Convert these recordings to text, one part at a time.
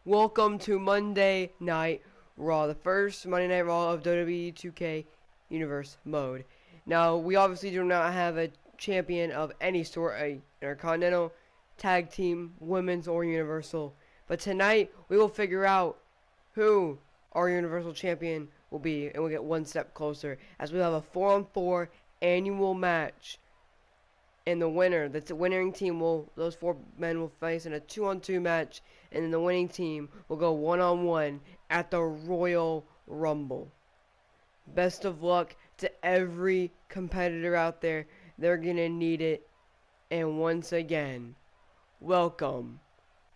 Welcome to Monday Night Raw, the first Monday Night Raw of WWE 2K Universe mode. Now, we obviously do not have a champion of any sort, a Intercontinental, Tag Team, Women's, or Universal. But tonight, we will figure out who our Universal Champion will be, and we'll get one step closer, as we have a 4-on-4 annual match. And the winning team those 4 men will face in a 2-on-2 match, and then the winning team will go 1-on-1 at the Royal Rumble. Best of luck to every competitor out there. They're gonna need it. And once again, welcome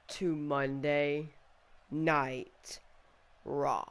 to Monday Night Raw.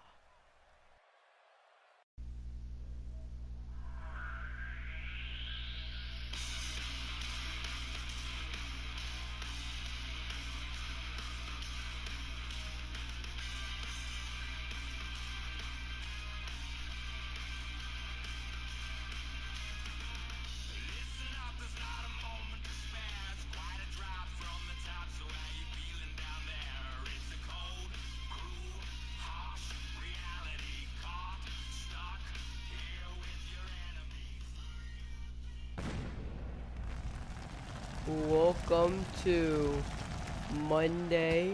Welcome to Monday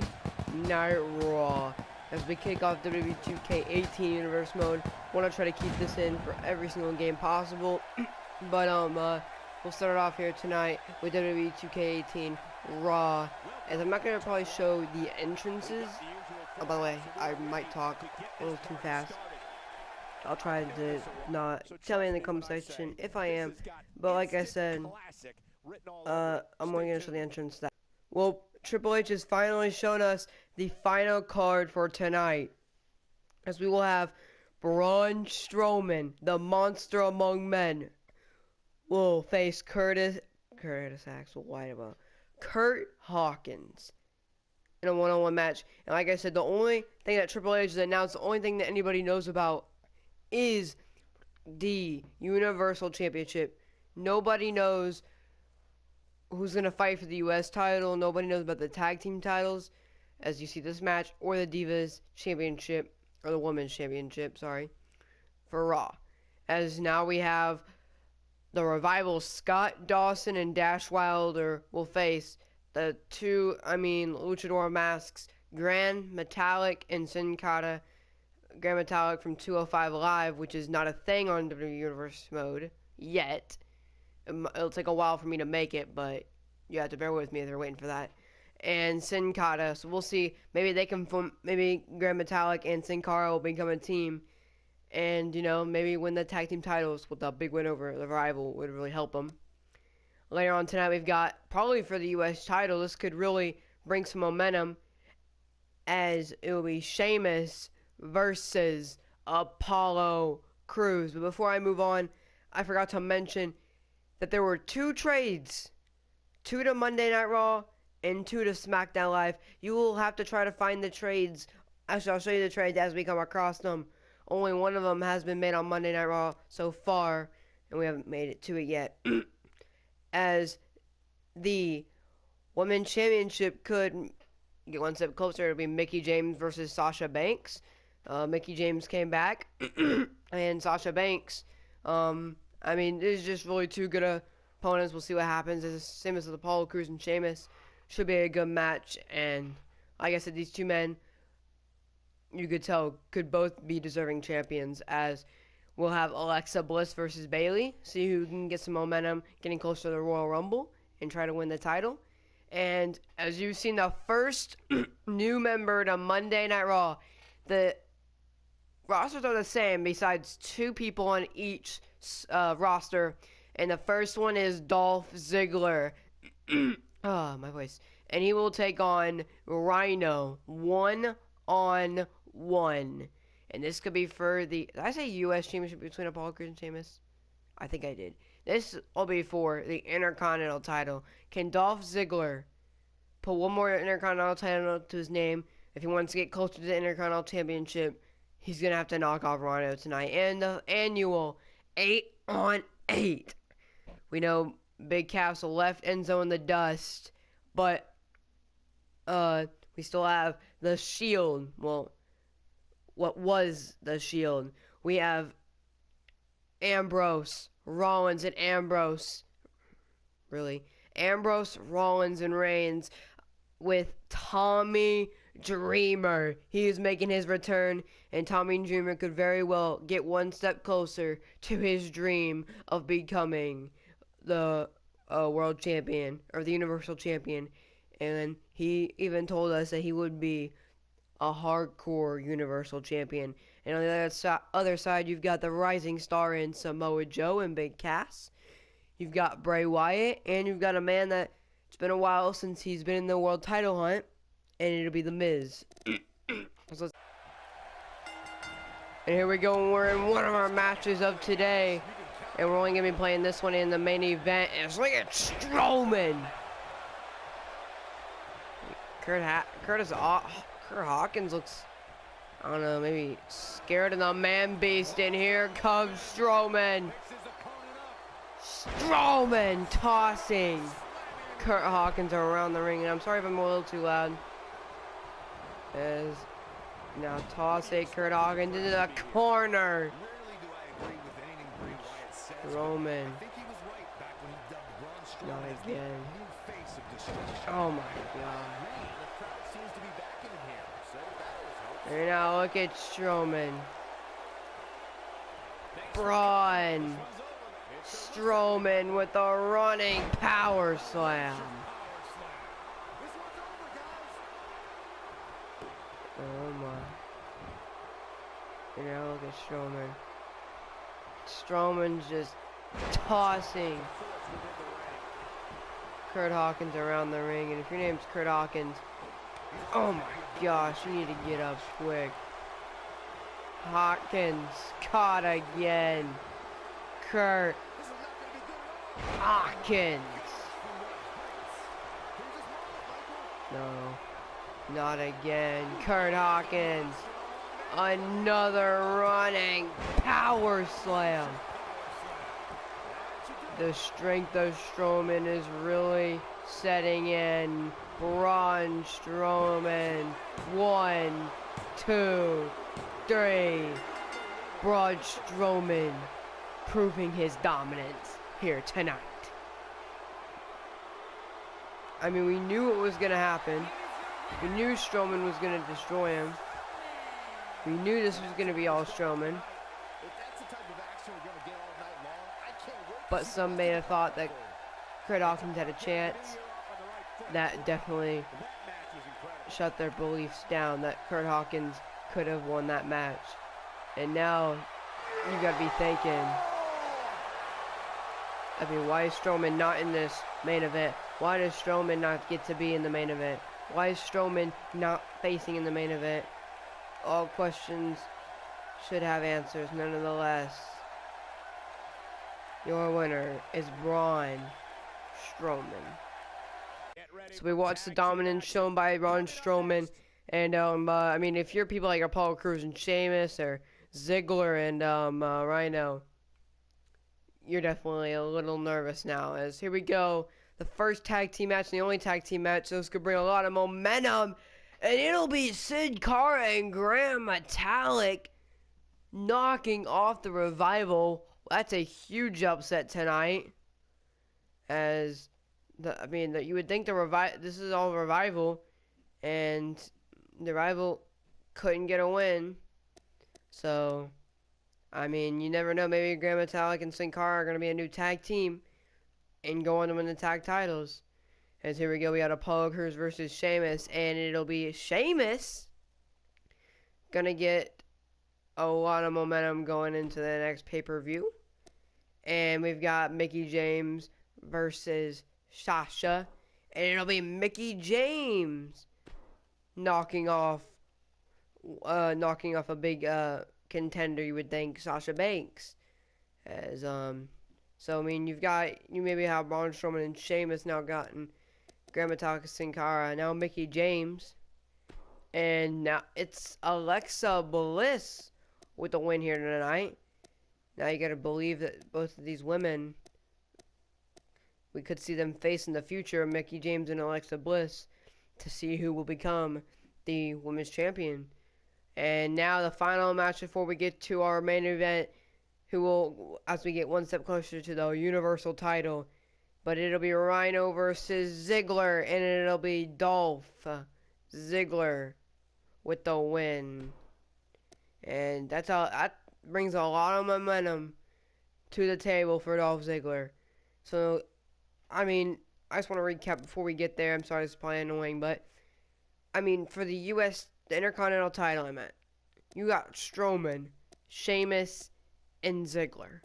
Night Raw as we kick off WWE 2K18 Universe mode. Want to try to keep this in for every single game possible, but we'll start it off here tonight with WWE 2K18 Raw. As I'm not gonna probably show the entrances. Oh, by the way, I might talk a little too fast. I'll try to not tell me in the comment section if I am, but like I said. I'm only gonna show the entrance that. Well, Triple H has finally shown us the final card for tonight, as we will have Braun Strowman, the monster among men, will face Kurt Hawkins in a one-on-one match. And like I said, the only thing that Triple H has announced, the only thing that anybody knows about, is the Universal Championship. Nobody knows who's going to fight for the U.S. title. Nobody knows about the tag team titles, as you see this match, or the Divas Championship, or the Women's Championship, sorry, for Raw. As now we have the Revival, Scott Dawson and Dash Wilder will face the Luchador masks, Gran Metalik and Sin Cara. Gran Metalik from 205 Live, which is not a thing on WWE Universe mode yet. It'll take a while for me to make it, but you have to bear with me if they're waiting for that. And Sin Cara, so we'll see. Maybe they can maybe Gran Metalik and Sin Cara will become a team, and maybe win the tag team titles with a big win over the Rival would really help them. Later on tonight, we've got probably for the U.S. title. This could really bring some momentum, as it will be Sheamus versus Apollo Crews. But before I move on, I forgot to mention that there were 2 trades, 2 to Monday Night Raw and 2 to SmackDown Live. You will have to try to find the trades. Actually, I'll show you the trades as we come across them. Only one of them has been made on Monday Night Raw so far, and we haven't made it to it yet. As the Women's Championship could get one step closer, it'll be Mickie James versus Sasha Banks. Mickie James came back, and Sasha Banks, this is just really 2 good opponents. We'll see what happens. It's the same as with Apollo Crews and Sheamus. Should be a good match. And like I said, these 2 men, you could tell, could both be deserving champions, as we'll have Alexa Bliss versus Bayley. See who can get some momentum, getting closer to the Royal Rumble, and try to win the title. And as you've seen, the first new member to Monday Night Raw, the rosters are the same besides 2 people on each roster, and the first one is Dolph Ziggler. My voice. And he will take on Rhino 1-on-1, and this could be for the, did I say U.S. Championship between Apollo Crews and Sheamus? I think I did. This will be for the Intercontinental title. Can Dolph Ziggler put one more Intercontinental title to his name if he wants to get closer to the Intercontinental Championship? He's going to have to knock off Rhino tonight. And the annual 8-on-8. We know Big Cass left end zone in the dust, but We still have the Shield. Well, what was the Shield? We have Ambrose, Rollins, and Ambrose. Really? Ambrose, Rollins, and Reigns with Tommy Dreamer. He is making his return, and Tommy Dreamer could very well get one step closer to his dream of becoming the world champion, or the Universal Champion. And he even told us that he would be a hardcore Universal Champion. And on the other side, you've got the rising star in Samoa Joe and Big Cass. You've got Bray Wyatt, and you've got a man that it's been a while since he's been in the world title hunt, and it'll be The Miz. And here we go, we're in one of our matches of today, and we're only going to be playing this one in the main event. And it's like it's Strowman. Kurt Hawkins looks, I don't know, maybe scared of the man beast, and here comes Strowman. Strowman tossing Kurt Hawkins around the ring, and I'm sorry if I'm a little too loud. As now tossing Kurt Hawkins into the corner. Strowman. Not again. Oh my god. And now look at Strowman. Braun Strowman with a running power slam. Oh my. And now look at Strowman. Strowman's just tossing Kurt Hawkins around the ring. And if your name's Kurt Hawkins, oh my gosh, you need to get up quick. Hawkins caught again. Kurt Hawkins. No, not again. Kurt Hawkins. Another running power slam. The strength of Strowman is really setting in. Braun Strowman. 1, 2, 3. Braun Strowman proving his dominance here tonight. I mean, we knew it was going to happen. We knew Strowman was going to destroy him. We knew this was going to be all Strowman. But some may have thought that Kurt Hawkins had a chance. That definitely shut their beliefs down, that Kurt Hawkins could have won that match. And now you got to be thinking, I mean, why is Strowman not in this main event? Why does Strowman not get to be in the main event? Why is Strowman not facing in the main event? All questions should have answers, nonetheless. Your winner is Braun Strowman. So we watched the dominance shown by Braun Strowman, and I mean, if you're people like Apollo Crews and Sheamus or Ziggler and Rhino, you're definitely a little nervous now. As here we go, the first tag team match and the only tag team match. So this could bring a lot of momentum, and it'll be Sin Cara and Grand Metalik knocking off the Revival. That's a huge upset tonight. As I mean, that you would think this is all Revival, and the Revival couldn't get a win. So, I mean, you never know. Maybe Grand Metalik and Sin Cara are going to be a new tag team and go on to win the tag titles. As here we go, we got Apollo Crews versus Sheamus, and it'll be Sheamus going to get a lot of momentum going into the next pay-per-view. And we've got Mickie James versus Sasha, and it'll be Mickie James knocking off a big contender, you would think, Sasha Banks. As so I mean, you maybe have Braun Strowman and Sheamus now gotten Grand Metalik, Sin Cara, now Mickie James, and now it's Alexa Bliss with the win here tonight. Now you gotta believe that both of these women, we could see them face in the future, Mickie James and Alexa Bliss, to see who will become the women's champion. And now the final match before we get to our main event, who will, as we get one step closer to the Universal title, but it'll be Rhino versus Ziggler, and it'll be Dolph Ziggler with the win. And that brings a lot of momentum to the table for Dolph Ziggler. So, I mean, I just want to recap before we get there. I'm sorry, this is probably annoying, but I mean, for the the Intercontinental title, I meant, you got Strowman, Sheamus, and Ziggler.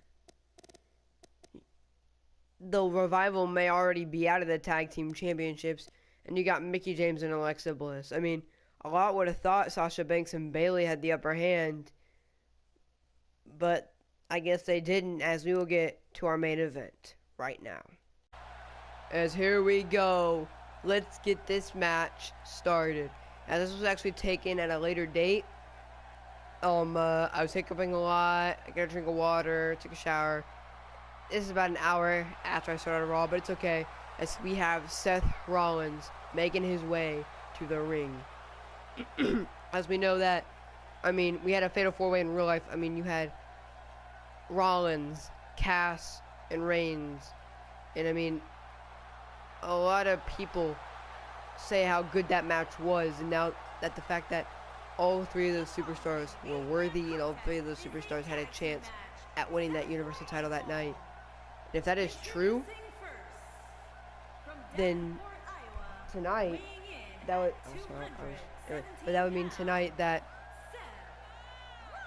The Revival may already be out of the tag team championships, and you got Mickie James and Alexa Bliss. I mean, a lot would have thought Sasha Banks and Bayley had the upper hand, but I guess they didn't, as we will get to our main event right now. As here we go, let's get this match started. As this was actually taken at a later date, I was hiccuping a lot, I got a drink of water, took a shower. This is about an hour after I started Raw, but it's okay, as we have Seth Rollins making his way to the ring. As we know that, I mean, we had a fatal four-way in real life. I mean, you had Rollins, Cass, and Reigns, and I mean, a lot of people say how good that match was, and now that the fact that all three of those superstars were worthy and all three of those superstars had a chance at winning that Universal title that night. And if that is true, then tonight, that would, but that would mean tonight that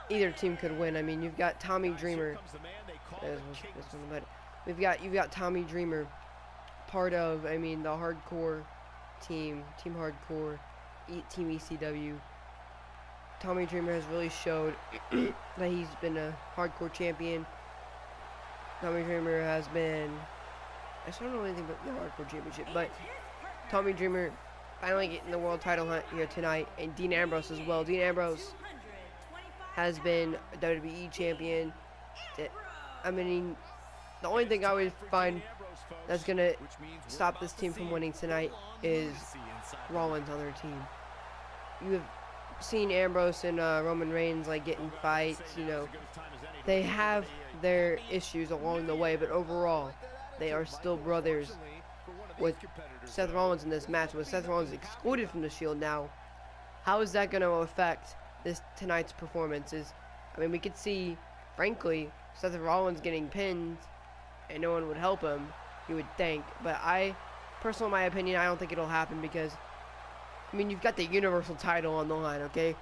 either team could win. I mean, you've got Tommy Dreamer, you've got Tommy Dreamer, part of, I mean, the hardcore team Hardcore, Team ECW. Tommy Dreamer has really showed that he's been a hardcore champion. Tommy Dreamer has been, I don't know anything but the hardcore championship, but Tommy Dreamer finally getting the world title hunt here tonight, and Dean Ambrose as well. Dean Ambrose has been a WWE champion. I mean, the only thing I would find that's going to stop this team from winning tonight is Rollins on their team. You have seen Ambrose and Roman Reigns like get in fights, you know. They have their issues along the way, but overall, they are still brothers. With Seth Rollins in this match, with Seth Rollins excluded from the Shield now, how is that going to affect tonight's performances? I mean, we could see, frankly, Seth Rollins getting pinned, and no one would help him, you would think. But personally, in my opinion, I don't think it'll happen because, I mean, you've got the Universal title on the line, okay?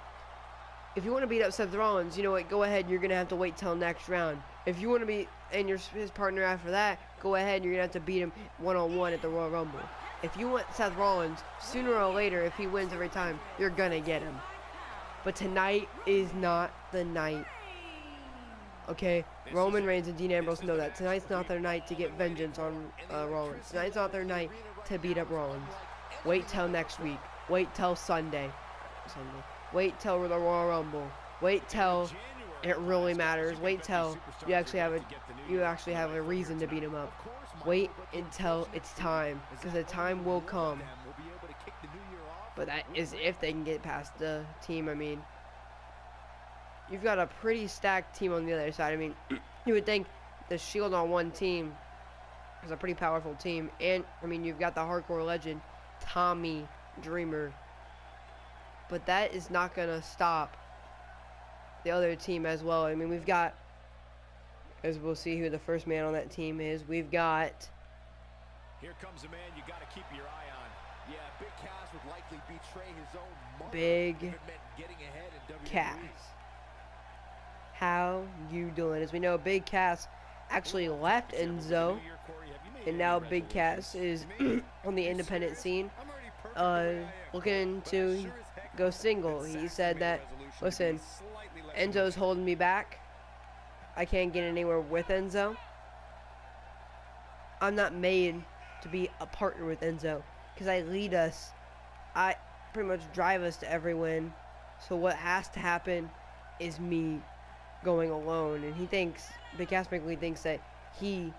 If you want to beat up Seth Rollins, you know what, go ahead, you're going to have to wait till next round. If you want to be, and his partner after that, go ahead, you're going to have to beat him one-on-one at the Royal Rumble. If you want Seth Rollins, sooner or later, if he wins every time, you're going to get him. But tonight is not the night. Okay? Roman Reigns and Dean Ambrose know that. Tonight's not their night to get vengeance on Rollins. Tonight's not their night to beat up Rollins. Wait till next week. Wait till Sunday. Wait till the Royal Rumble. Wait till it really matters. Wait till you actually have a reason to beat him up. Wait until it's time, because the time will come. But that is if they can get past the team. I mean, you've got a pretty stacked team on the other side. I mean, you would think the Shield on one team is a pretty powerful team. And, I mean, you've got the hardcore legend, Tommy Dreamer. But that is not going to stop the other team as well. I mean, we've got, as we'll see who the first man on that team is, we've got... Here comes a man you got to keep your eye on. Yeah, Big Cass would likely betray his own mother. Big Cass. How you doing? As we know, Big Cass actually left Enzo, and now Big Cass is on the independent scene, looking to go single. He said that, listen, Enzo's holding me back. I can't get anywhere with Enzo. I'm not made to be a partner with Enzo, because I lead us. I pretty much drive us to every win. So what has to happen is me going alone. And he thinks, Big Cass basically thinks that he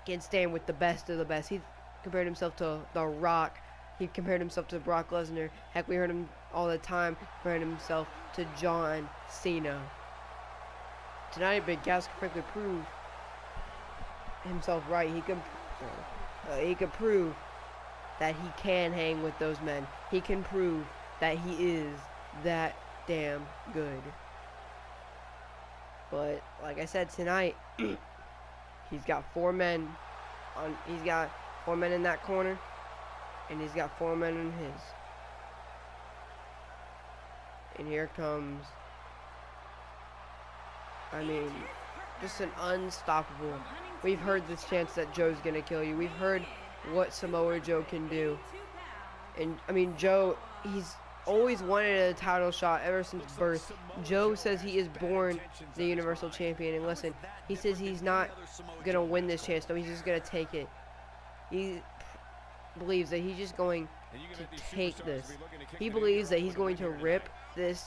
can stand with the best of the best. He compared himself to The Rock, He compared himself to Brock Lesnar. Heck, we heard him all the time comparing himself to John Cena. Tonight, Big Cass could frankly prove himself right. He could prove that he can hang with those men. He can prove that he is that damn good. But like I said, tonight he's got 4 men on. He's got 4 men in that corner, and he's got 4 men in his. And here comes, I mean, just an unstoppable. We've heard this chance that Joe's gonna kill you. We've heard what Samoa Joe can do. And I mean, Joe, he's always wanted a title shot ever since birth. Joe says he is born the Universal Champion. And listen, he says he's not gonna win this chance. No, he's just gonna take it. He believes that he's just going to take this. He believes that he's going to rip this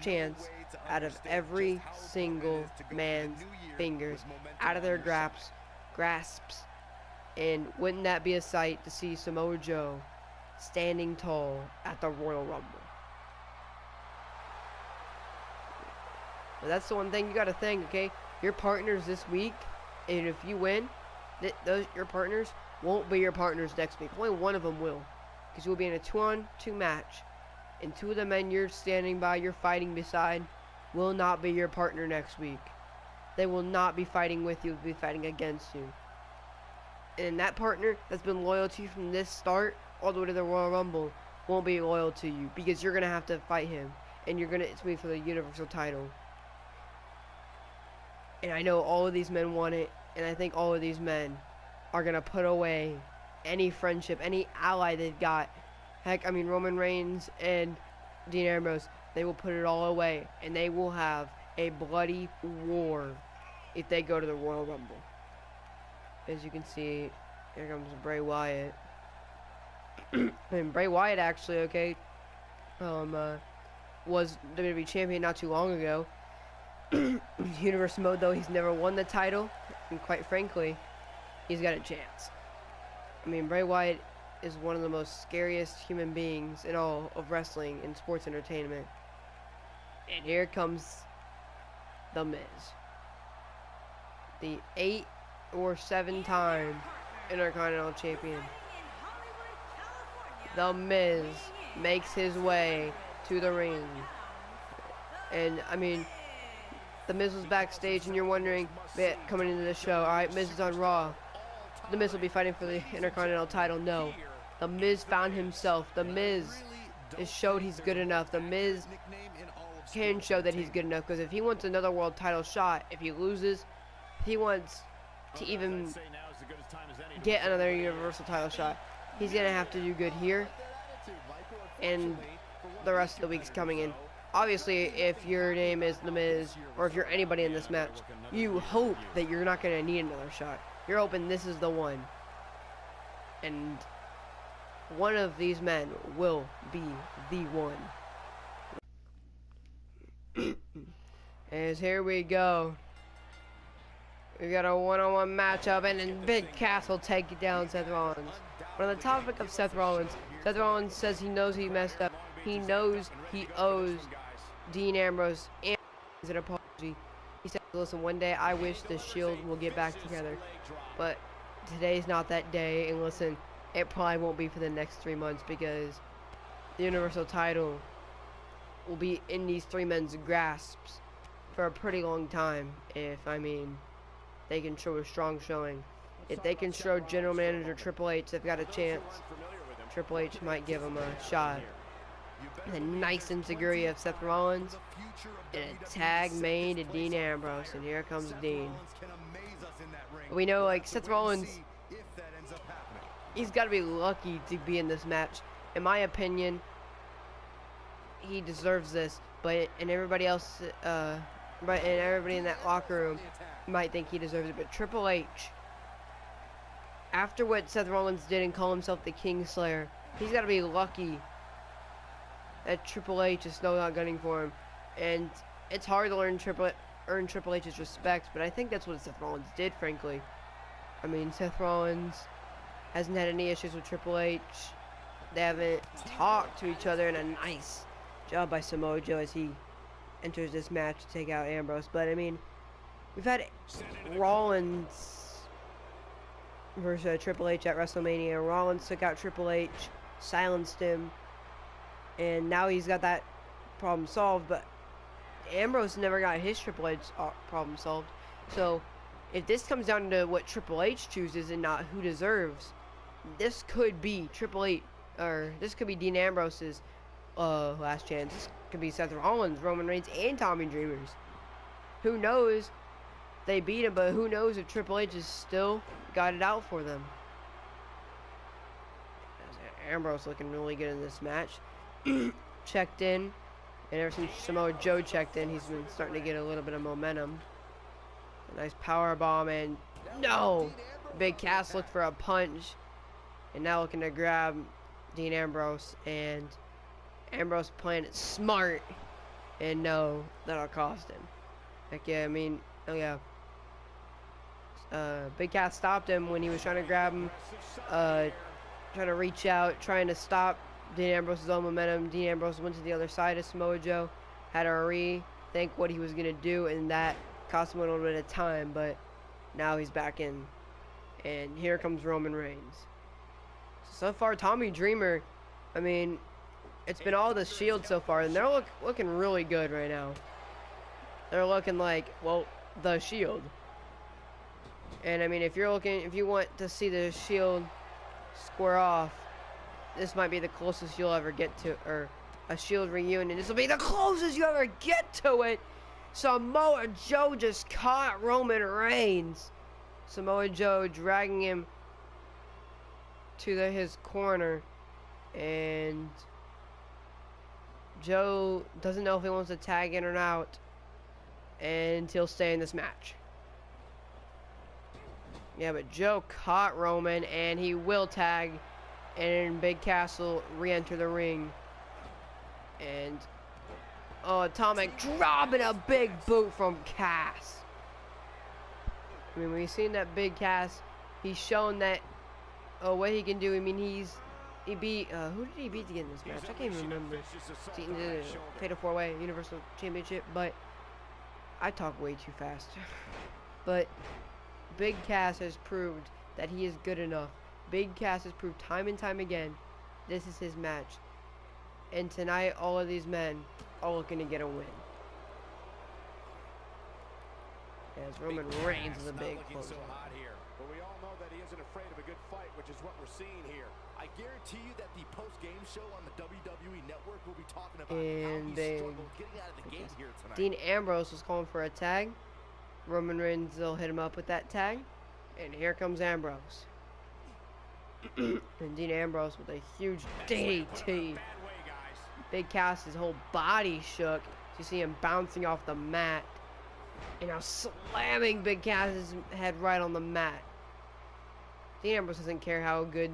chance out of every single man's fingers, out of their grasps. And wouldn't that be a sight to see Samoa Joe standing tall at the Royal Rumble? But that's the one thing you got to think, okay? Your partners this week, and if you win, your partners won't be your partners next week. Only one of them will, because you'll be in a 2-on-2 match, and 2 of the men you're standing by, you're fighting beside, will not be your partner next week. They will not be fighting with you, they'll be fighting against you. And that partner that's been loyal to you from this start all the way to the Royal Rumble won't be loyal to you, because you're gonna have to fight him, and it's me for the Universal title. And I know all of these men want it, and I think all of these men are gonna put away any friendship, any ally they've got. Heck, I mean, Roman Reigns and Dean Ambrose, they will put it all away, and they will have a bloody war if they go to the Royal Rumble. As you can see, here comes Bray Wyatt. And Bray Wyatt actually, okay, was WWE champion not too long ago. Universe mode, though, he's never won the title, and quite frankly, he's got a chance. I mean, Bray Wyatt is one of the most scariest human beings in all of wrestling and sports entertainment. And here comes The Miz. The 8 or 7-time Intercontinental Champion. The Miz makes his way to the ring. And, I mean, The Miz was backstage, and you're wondering, coming into the show, alright, Miz is on Raw. The Miz will be fighting for the Intercontinental title. No. The Miz found himself. The Miz has showed he's good enough. The Miz can show that he's good enough, because if he wants another world title shot, if he loses, if he wants to even get another Universal title shot, he's going to have to do good here and the rest of the weeks coming in. Obviously, if your name is The Miz, or if you're anybody in this match, you hope that you're not going to need another shot. You're hoping this is the one. And one of these men will be the one. As here we go. We got a one-on-one matchup, and then Big Cass will take down Seth Rollins. But on the topic of Seth Rollins says he knows he messed up. He knows he owes Dean Ambrose and an apology. He said, listen, one day I wish the Shield will get back together. But today's not that day, and listen, it probably won't be for the next 3 months, because the Universal title will be in these 3 men's grasps for a pretty long time, if, I mean, they can show a strong showing. If they can show General Manager Triple H they've got a chance, Triple H might give them a shot. And a nice insecurity of Seth Rollins, and a tag made to Dean Ambrose, and here comes Dean. We know, like, Seth Rollins, he's got to be lucky to be in this match. In my opinion, he deserves this, but everybody else, everybody in that locker room might think he deserves it. But Triple H, after what Seth Rollins did and call himself the Kingslayer, he's got to be lucky that Triple H is still not gunning for him. And it's hard to earn Triple H's respect, but I think that's what Seth Rollins did, frankly. I mean, Seth Rollins hasn't had any issues with Triple H. They haven't talked to each other, and a nice job by Samoa Joe as he enters this match to take out Ambrose. But I mean, we've had Rollins versus Triple H at WrestleMania. Rollins took out Triple H, silenced him, and now he's got that problem solved. But Ambrose never got his Triple H problem solved. So if this comes down to what Triple H chooses and not who deserves, this could be Triple H, or this could be Dean Ambrose's last chance. This could be Seth Rollins, Roman Reigns, and Tommy Dreamer's. Who knows? They beat him, but who knows if Triple H has still got it out for them. Ambrose looking really good in this match. Checked in, and ever since Samoa Joe checked in, he's been starting to get a little bit of momentum. A nice power bomb, and no! Big Cass looked for a punch, and now looking to grab Dean Ambrose, and Ambrose playing it smart, and no, that'll cost him. Heck yeah, I mean, oh yeah. Big Cass stopped him when he was trying to grab him, trying to reach out, trying to stop Dean Ambrose's own momentum. Dean Ambrose went to the other side of Samoa Joe, had to rethink what he was going to do, and that cost him a little bit of time, but now he's back in. And here comes Roman Reigns. So far, Tommy Dreamer, I mean, it's been all the Shield so far, and they're looking really good right now. They're looking like, well, the Shield. And I mean, if you want to see the Shield square off, this might be the closest you'll ever get to, or a Shield reunion. This will be the closest you ever get to it. Samoa Joe just caught Roman Reigns. Samoa Joe dragging him to his corner, and Joe doesn't know if he wants to tag in or not, and he'll stay in this match. Yeah, but Joe caught Roman, and he will tag, and Big Cass will re-enter the ring. And Atomic dropping a big boot from Cass. I mean, we've seen that Big Cass, he's shown that what he can do. I mean, he beat who did he beat to get in this match? I can't even remember. The Fatal 4-Way Universal Championship, but I talk way too fast. But Big Cass has proved that he is good enough. Big Cass has proved time and time again this is his match. And tonight, all of these men are looking to get a win. As Roman Reigns is a big closer. But we all know that he isn't afraid of a good fight, which is what we're seeing here. I guarantee you that the post-game show on the WWE Network will be talking about how he struggled getting out of the gate here tonight. Dean Ambrose was calling for a tag. Roman Reigns will hit him up with that tag. And here comes Ambrose. And Dean Ambrose with a huge DDT. Big Cass's whole body shook. You see him bouncing off the mat. And now slamming Big Cass's head right on the mat. Dean Ambrose doesn't care how good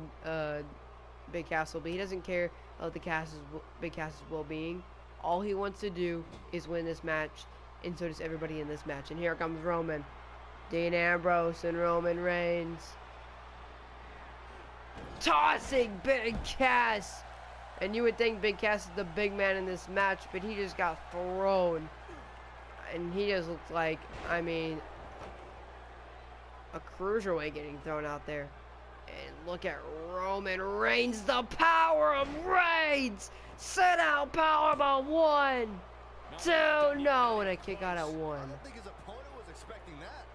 Big Cass will be. He doesn't care about Big Cass's well-being. All he wants to do is win this match, and so does everybody in this match. And here comes Roman. Dean Ambrose and Roman Reigns. Tossing Big Cass. And you would think Big Cass is the big man in this match, but he just got thrown. And he just looks like, I mean, a cruiserweight getting thrown out there. And look at Roman Reigns, the power of Reigns! Sit out powerbomb 1, 2, no, and a kick out at 1. I don't think his opponent was expecting that.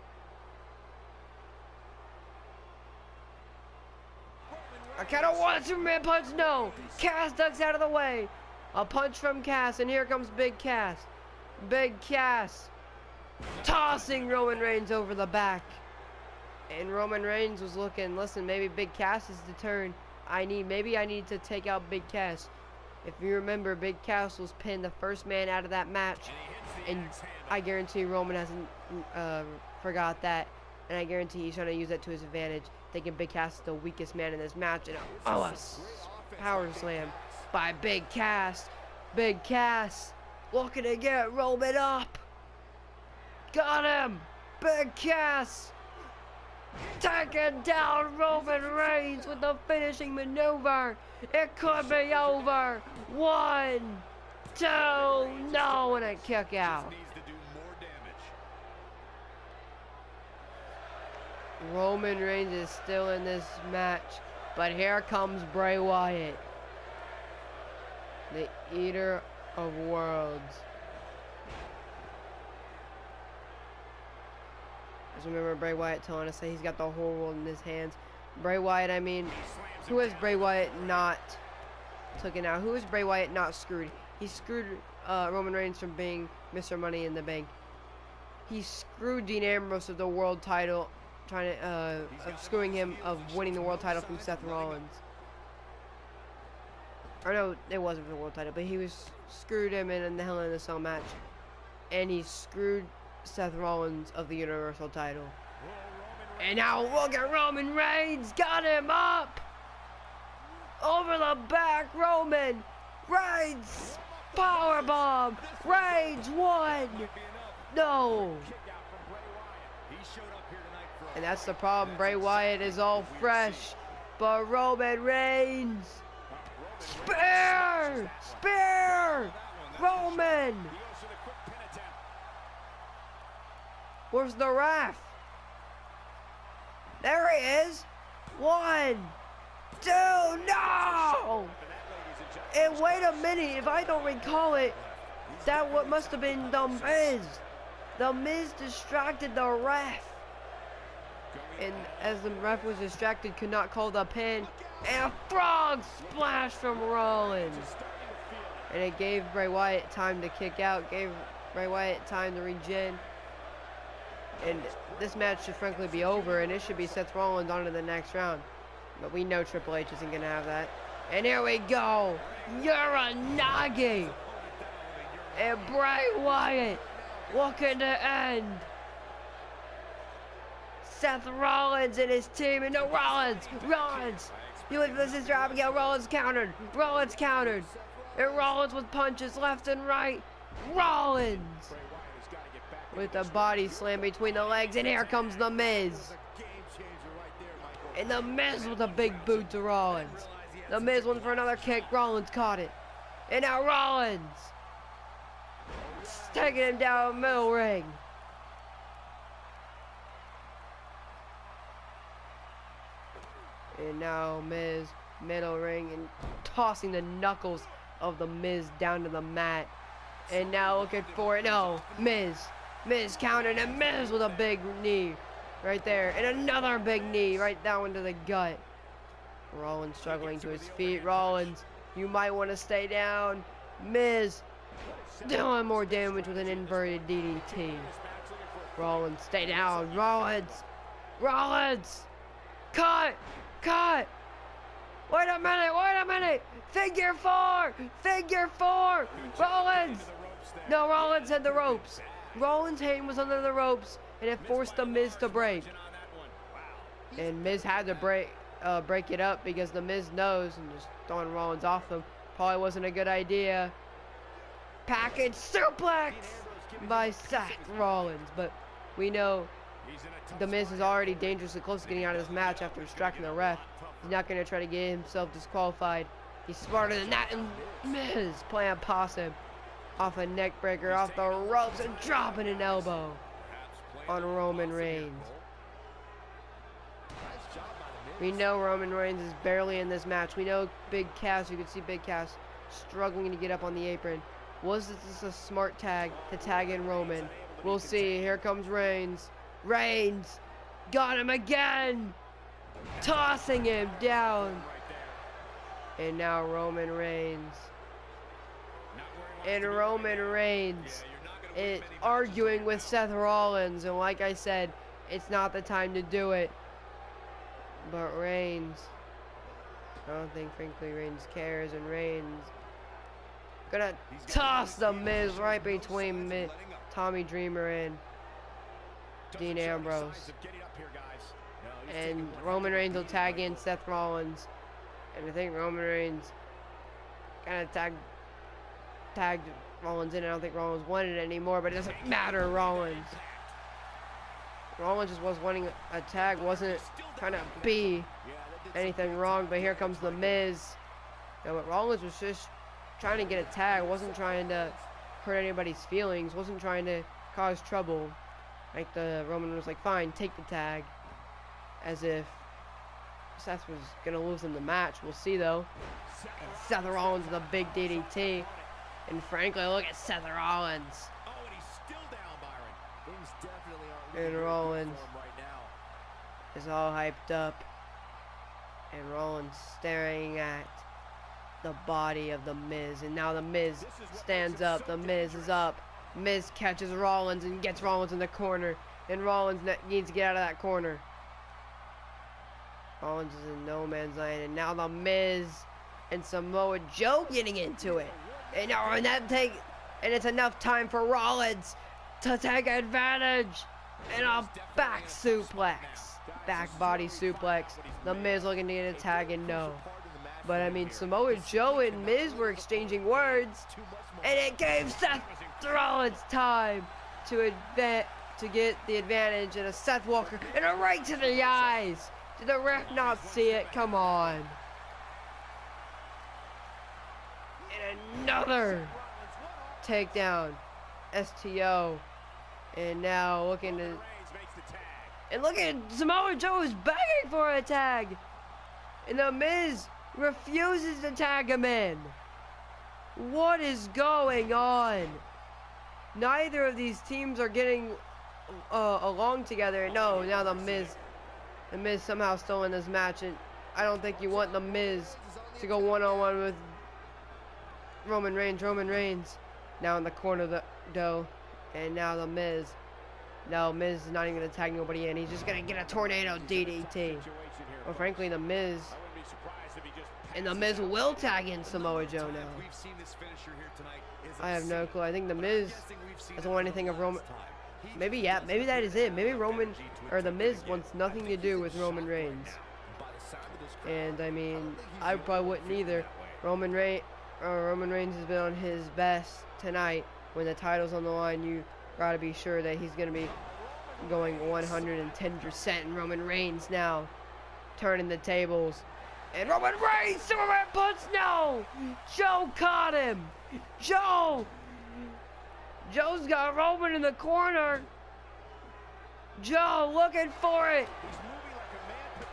I kind of want a Superman punch, no! Cass ducks out of the way. A punch from Cass, and here comes Big Cass. Big Cass tossing Roman Reigns over the back. And Roman Reigns was looking, listen, maybe Big Cass is the turn. Maybe I need to take out Big Cass. If you remember, Big Cass was pinned the first man out of that match. And I guarantee Roman hasn't forgot that. And I guarantee he's trying to use that to his advantage, thinking Big Cass is the weakest man in this match. And a power slam by Big Cass. Big Cass looking to get Roman up. Got him. Big Cass. taking down Roman Reigns with the finishing maneuver. It could be over. 1, 2, no, and a kick out. Roman Reigns is still in this match, but here comes Bray Wyatt, the Eater of Worlds. Just remember Bray Wyatt telling us that he's got the whole world in his hands. Bray Wyatt, I mean, who has Bray Wyatt not taken out? Who has Bray Wyatt not screwed? He screwed Roman Reigns from being Mr. Money in the Bank. He screwed Dean Ambrose of the world title, trying to of screwing him of winning the world title from Seth Rollins. Or no, it wasn't for the world title, but he was screwed him in the Hell in a Cell match, and he screwed Seth Rollins of the Universal title. And now look at Roman Reigns, got him up over the back. Roman Reigns powerbomb. Reigns won. No. And that's the problem. Bray Wyatt is all fresh, but Roman Reigns. Spear! Spear! Roman! Where's the ref? There he is. 1, 2, no! And wait a minute, if I don't recall it, that what must have been The Miz. The Miz distracted the ref. And as the ref was distracted, could not call the pin. And a frog splash from Rollins. And it gave Bray Wyatt time to kick out, gave Bray Wyatt time to regen. And this match should frankly be over, and it should be Seth Rollins on to the next round. But we know Triple H isn't going to have that. And here we go. Uranagi. And Bray Wyatt looking to end. Seth Rollins and his team. And no, Rollins. He went for the Sister Abigail. Rollins countered. And Rollins with punches left and right. Rollins with a body slam between the legs, and here comes The Miz. And The Miz with a big boot to Rollins. The Miz went for another kick. Rollins caught it. And now Rollins taking him down middle ring. And now Miz middle ring and tossing the knuckles of The Miz down to the mat. And now looking for it. No, Miz countered, and Miz with a big knee right there. And another big knee right down into the gut. Rollins struggling to his feet. Rollins, you might want to stay down. Miz doing more damage with an inverted DDT. Rollins, stay down. Rollins. Cut. Wait a minute. Figure four. Rollins. No, Rollins had the ropes. Rollins' hand was under the ropes, and it forced The Miz to break. And Miz had to break it up because The Miz knows, and just throwing Rollins off him probably wasn't a good idea. Package suplex by Seth Rollins, but we know The Miz is already dangerously close to getting out of this match after distracting the ref. He's not going to try to get himself disqualified. He's smarter than that, and Miz playing possum. Off a neck breaker, off the ropes, and dropping an elbow on Roman Reigns. We know Roman Reigns is barely in this match. We know Big Cass, you can see Big Cass struggling to get up on the apron. Was this a smart tag to tag in Roman? We'll see. Here comes Reigns. Reigns got him again, tossing him down. And now Roman Reigns. And Roman Reigns is arguing with Seth Rollins, and like I said, it's not the time to do it. But Reigns, I don't think frankly Reigns cares, and Reigns gonna toss The Miz right between Tommy Dreamer and Dean Ambrose. And Roman Reigns will tag in Seth Rollins, and I think Roman Reigns kind of tagged Rollins in. I don't think Rollins wanted it anymore, but it doesn't matter. Rollins Rollins just was wanting a tag, wasn't trying to be anything wrong, but here comes the Miz. But Rollins was just trying to get a tag, wasn't trying to hurt anybody's feelings, wasn't trying to cause trouble. Like the Roman was like, fine, take the tag, as if Seth was gonna lose in the match. We'll see though. And Seth Rollins with a big DDT, and frankly, look at Seth Rollins. Oh, and he's still down, Byron. Things definitely aren't And Rollins right now. is all hyped up, and Rollins staring at the body of the Miz, and now the Miz stands up. The Miz is up. Miz catches Rollins and gets Rollins in the corner, and Rollins needs to get out of that corner. Rollins is in no man's land, and now the Miz and Samoa Joe getting into it, and it's enough time for Rollins to take advantage, and a back suplex, back body suplex. The Miz looking to get a tag, and no. But I mean, Samoa Joe and Miz were exchanging words, and it gave Seth Rollins time to get the advantage, and a Seth Walker and a right to the eyes. Did the ref not see it? Come on. And another takedown, STO, and now looking to, and look at Samoa Joe is begging for a tag, and the Miz refuses to tag him in. What is going on? Neither of these teams are getting along together. No, now the Miz somehow still in this match, and I don't think you want the Miz to go one-on-one with Roman Reigns. Roman Reigns now in the corner though, and now the Miz. No, Miz is not even going to tag nobody in. He's just going to get a tornado DDT. Well, frankly, the Miz. And the Miz will tag in Samoa Joe now. I have no clue. I think the Miz doesn't want anything of Roman. Maybe that is it. Maybe the Miz wants nothing to do with Roman Reigns. And I mean, I probably wouldn't either. Roman Reigns has been on his best tonight. When the title's on the line, you gotta be sure that he's gonna be going 110%. And Roman Reigns now turning the tables. And Roman Reigns, Superman punch, no! Joe caught him! Joe's got Roman in the corner. Joe looking for it.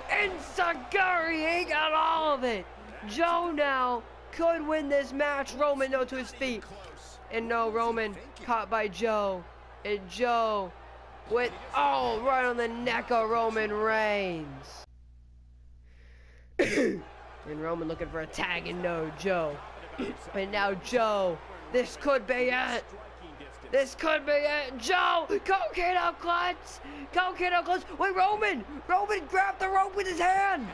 Enziguri, he got all of it. Joe now could win this match. Roman no to his feet. And no, Roman caught by Joe. And Joe went right on the neck of Roman Reigns. And Roman looking for a tag, and no, Joe. And now Joe, this could be it. This could be it. Joe, coquino clutch. Coquino clutch. Wait, Roman grabbed the rope with his hand.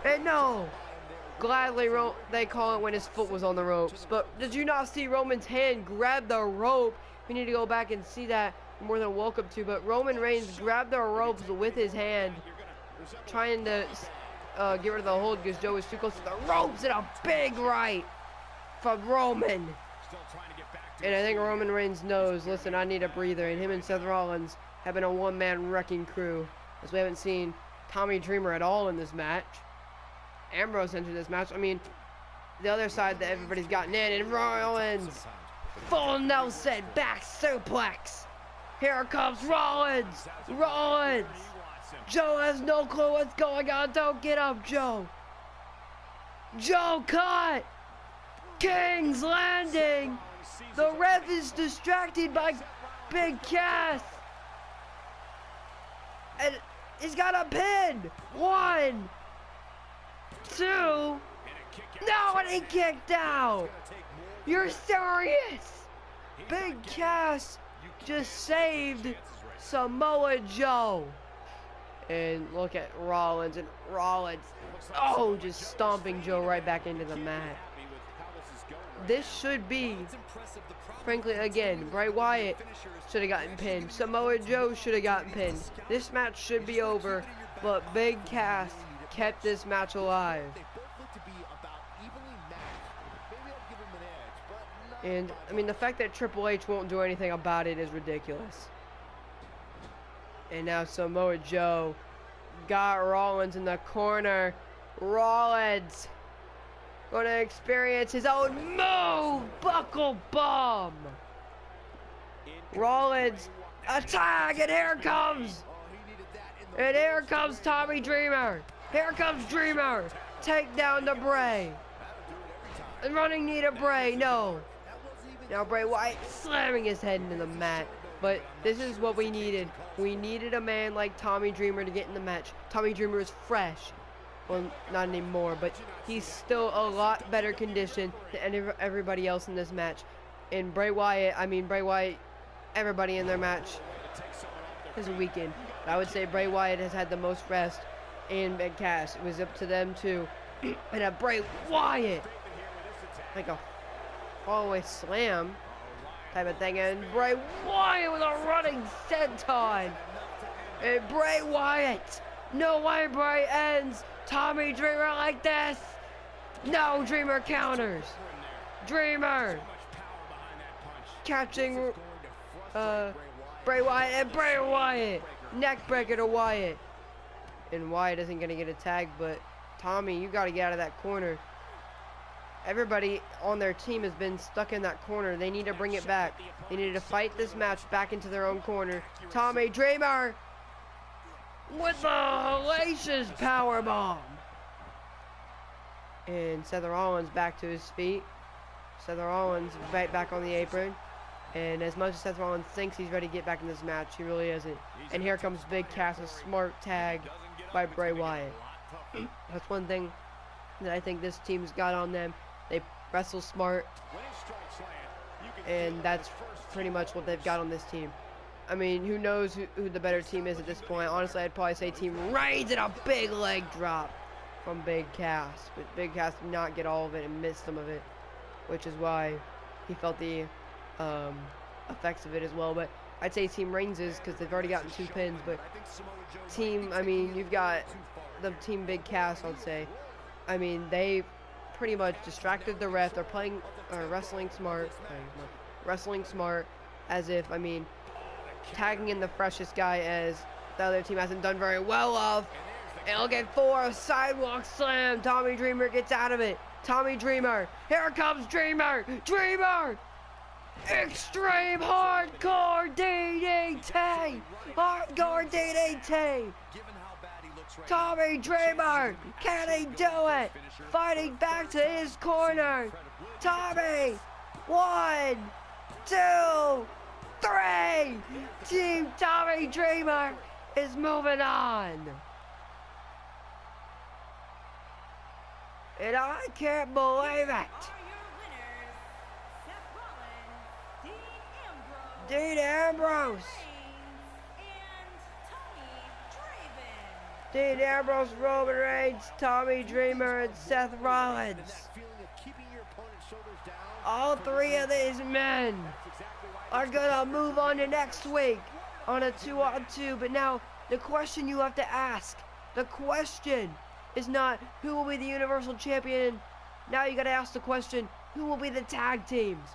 And no. Gladly, they call it when his foot was on the ropes. But did you not see Roman's hand grab the rope? We need to go back and see that. More than welcome to. But Roman Reigns grabbed the ropes with his hand, trying to get rid of the hold because Joe was too close to the ropes, and a big right from Roman. And I think Roman Reigns knows, listen, I need a breather. And him and Seth Rollins have been a one-man wrecking crew, as we haven't seen Tommy Dreamer at all in this match. Ambrose entered this match. I mean, the other side that everybody's gotten in, and Rollins, full Nelson, back suplex. Here comes Rollins. Joe has no clue what's going on. Don't get up, Joe. Joe caught. King's Landing. The ref is distracted by Big Cass. And he's got a pin. 1, 2. No, and he kicked out. You're serious? Big Cass just saved Samoa Joe. And look at Rollins, and Rollins, just stomping Joe right back into the mat. This should be, frankly, again, Bray Wyatt should have gotten pinned. Samoa Joe should have gotten pinned. This match should be over, but Big Cass kept this match alive. And, I mean, the fact that Triple H won't do anything about it is ridiculous. And now Samoa Joe got Rollins in the corner. Rollins gonna experience his own move, buckle bomb. Rollins, a tag, and here comes. And here comes Tommy Dreamer. Here comes Dreamer. Take down the Bray. And running knee to Bray, no. Now Bray Wyatt slamming his head into the mat. But this is what we needed. We needed a man like Tommy Dreamer to get in the match. Tommy Dreamer is fresh. Well, not anymore, but he's still a lot better condition than everybody else in this match. And Bray Wyatt, everybody in their match is weakened. I would say Bray Wyatt has had the most rest and Big Cass. It was up to them too. And a Bray Wyatt, like a fallaway slam type of thing. And Bray Wyatt with a running senton. And Bray Wyatt, no way Bray ends Tommy Dreamer like this. No, Dreamer counters. Dreamer catching Bray Wyatt, and Bray Wyatt neck breaker to Wyatt. And Wyatt isn't gonna get a tag, but Tommy, you gotta get out of that corner. Everybody on their team has been stuck in that corner. They need to bring it back. They need to fight this match back into their own corner. Tommy Dreamer with the hellacious powerbomb. And Seth Rollins back to his feet. Seth Rollins right back on the apron. And as much as Seth Rollins thinks he's ready to get back in this match, he really isn't. And here comes Big Cass, a smart tag by Bray Wyatt. That's one thing that I think this team's got on them. They wrestle smart. And that's pretty much what they've got on this team. I mean, who knows who the better team is at this point. Honestly, I'd probably say Team Reigns, and a big leg drop from Big Cass. But Big Cass did not get all of it and missed some of it, which is why he felt the effects of it as well. But I'd say Team Reigns is, because they've already gotten 2 pins. But you've got the Team Big Cass, I'd say. I mean, they pretty much distracted the ref. They're playing wrestling smart. Wrestling smart, as if, tagging in the freshest guy as the other team hasn't done very well of. And look at 4, sidewalk slam. Tommy Dreamer gets out of it. Tommy Dreamer. Here comes Dreamer. Dreamer. Extreme hardcore DDT. Hardcore DDT. Tommy Dreamer. Can he do it? Fighting back to his corner. Tommy. 1, 2, 3. Team Tommy Dreamer is moving on. And I can't believe it. Dean Ambrose. Dean Ambrose, Roman Reigns, Tommy Dreamer, and Seth Rollins. All 3 of these men are gonna move on to next week on a 2-on-2. But now the question you have to ask, the question is not who will be the Universal Champion. Now you gotta ask the question, who will be the tag teams?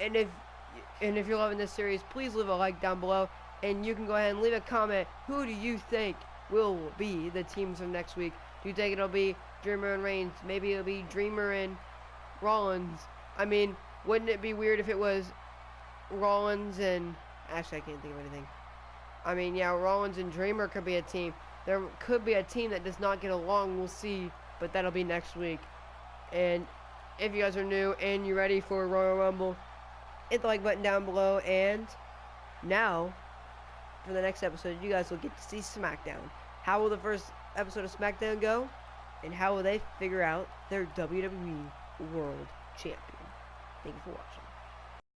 And if you're loving this series, please leave a like down below, and you can go ahead and leave a comment. Who do you think will be the teams of next week? Do you think it'll be Dreamer and Reigns? Maybe it'll be Dreamer and Rollins. Wouldn't it be weird if it was Rollins and... Actually, I can't think of anything. Yeah, Rollins and Dreamer could be a team. There could be a team that does not get along. We'll see. But that'll be next week. And if you guys are new and you're ready for Royal Rumble, hit the like button down below. And now, for the next episode, you guys will get to see SmackDown. How will the first episode of SmackDown go? And how will they figure out their WWE World Champion? Thank you for watching.